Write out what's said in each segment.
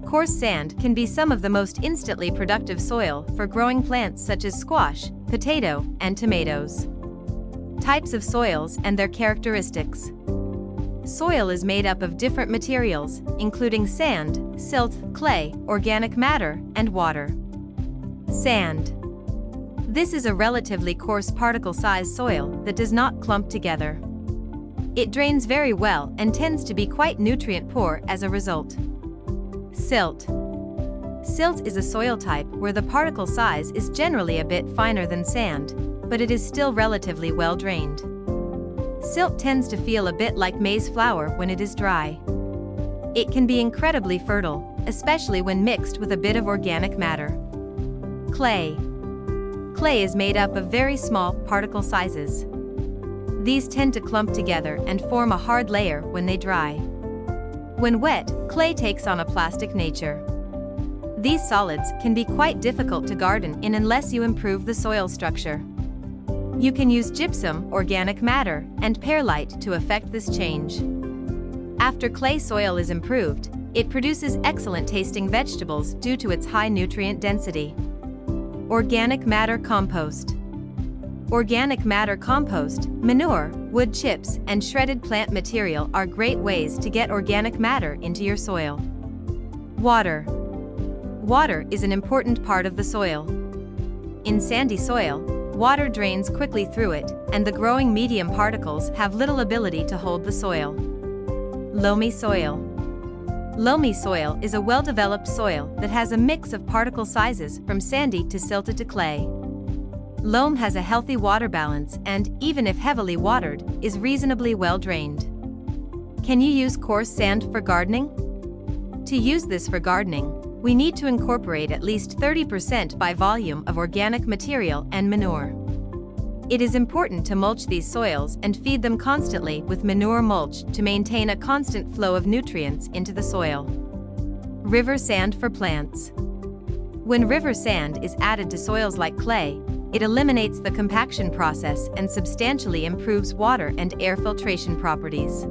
Coarse sand can be some of the most instantly productive soil for growing plants such as squash, potato, and tomatoes. Types of soils and their characteristics. Soil is made up of different materials, including sand, silt, clay, organic matter, and water. Sand. This is a relatively coarse particle-sized soil that does not clump together. It drains very well and tends to be quite nutrient-poor as a result. Silt. Silt is a soil type where the particle size is generally a bit finer than sand, but it is still relatively well drained. Silt tends to feel a bit like maize flour when it is dry. It can be incredibly fertile, especially when mixed with a bit of organic matter. Clay. Clay is made up of very small particle sizes. These tend to clump together and form a hard layer when they dry. When wet, clay takes on a plastic nature. These solids can be quite difficult to garden in unless you improve the soil structure. You can use gypsum, organic matter, and perlite to effect this change. After clay soil is improved, it produces excellent tasting vegetables due to its high nutrient density. Organic matter compost. Organic matter compost, manure, wood chips, and shredded plant material are great ways to get organic matter into your soil. Water. Water is an important part of the soil. In sandy soil, water drains quickly through it, and the growing medium particles have little ability to hold the soil. Loamy soil. Loamy soil is a well-developed soil that has a mix of particle sizes from sandy to silted to clay. Loam has a healthy water balance and, even if heavily watered, is reasonably well drained. Can you use coarse sand for gardening? To use this for gardening, we need to incorporate at least 30% by volume of organic material and manure. It is important to mulch these soils and feed them constantly with manure mulch to maintain a constant flow of nutrients into the soil. River sand for plants. When river sand is added to soils like clay, it eliminates the compaction process and substantially improves water and air filtration properties.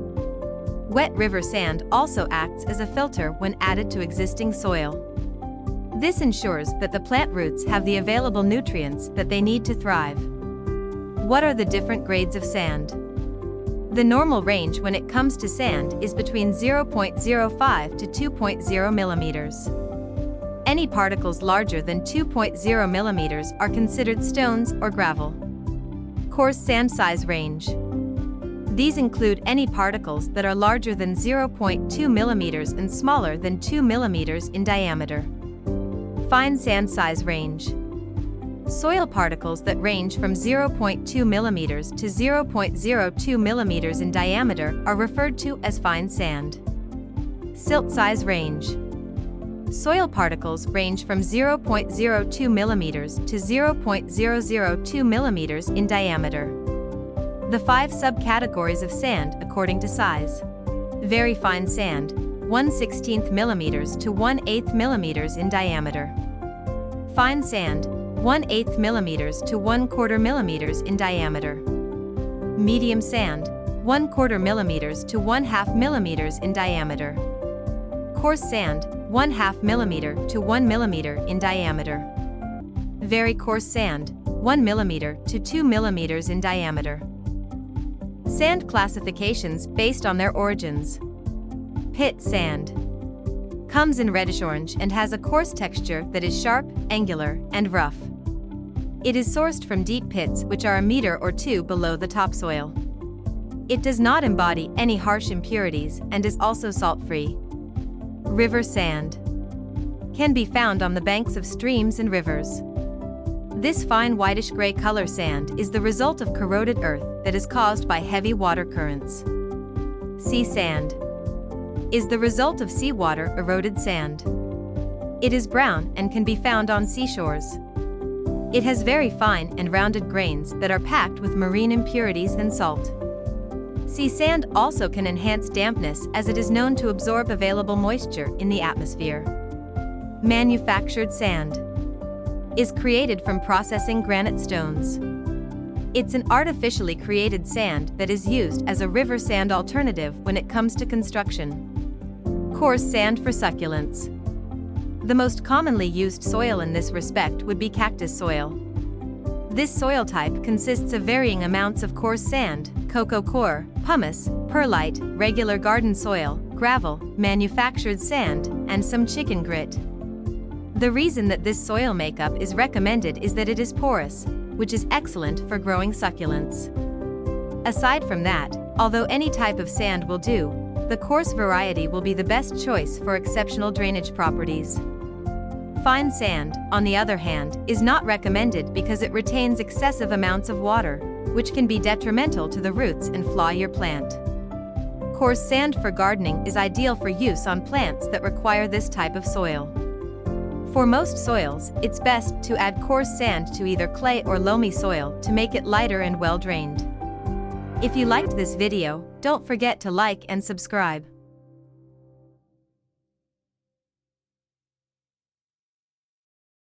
Wet river sand also acts as a filter when added to existing soil. This ensures that the plant roots have the available nutrients that they need to thrive. What are the different grades of sand? The normal range when it comes to sand is between 0.05 to 2.0 millimeters. Any particles larger than 2.0 millimeters are considered stones or gravel. Coarse sand size range. These include any particles that are larger than 0.2 millimeters and smaller than 2 millimeters in diameter. Fine sand size range. Soil particles that range from 0.2 millimeters to 0.02 millimeters in diameter are referred to as fine sand. Silt size range. Soil particles range from 0.02 millimeters to 0.002 millimeters in diameter. The 5 subcategories of sand according to size. Very fine sand, 1/16 millimeters to 1/8 millimeters in diameter. Fine sand, 1/8 millimeters to 1/4 millimeters in diameter. Medium sand, 1/4 millimeters to 1/2 millimeters in diameter. Coarse sand, 1/2 millimeter to 1 millimeter in diameter. Very coarse sand, 1 millimeter to 2 millimeters in diameter. Sand classifications based on their origins. Pit sand. Comes in reddish-orange and has a coarse texture that is sharp, angular, and rough. It is sourced from deep pits which are a meter or two below the topsoil. It does not embody any harsh impurities and is also salt-free. River sand. Can be found on the banks of streams and rivers. This fine whitish-gray color sand is the result of corroded earth that is caused by heavy water currents. Sea sand is the result of seawater eroded sand. It is brown and can be found on seashores. It has very fine and rounded grains that are packed with marine impurities and salt. Sea sand also can enhance dampness as it is known to absorb available moisture in the atmosphere. Manufactured sand is created from processing granite stones. It's an artificially created sand that is used as a river sand alternative when it comes to construction. Coarse sand for succulents. The most commonly used soil in this respect would be cactus soil. This soil type consists of varying amounts of coarse sand, coco coir, pumice, perlite, regular garden soil, gravel, manufactured sand, and some chicken grit. The reason that this soil makeup is recommended is that it is porous, which is excellent for growing succulents. Aside from that, although any type of sand will do, the coarse variety will be the best choice for exceptional drainage properties. Fine sand, on the other hand, is not recommended because it retains excessive amounts of water, which can be detrimental to the roots and flaw your plant. Coarse sand for gardening is ideal for use on plants that require this type of soil. For most soils, it's best to add coarse sand to either clay or loamy soil to make it lighter and well drained. If you liked this video, don't forget to like and subscribe.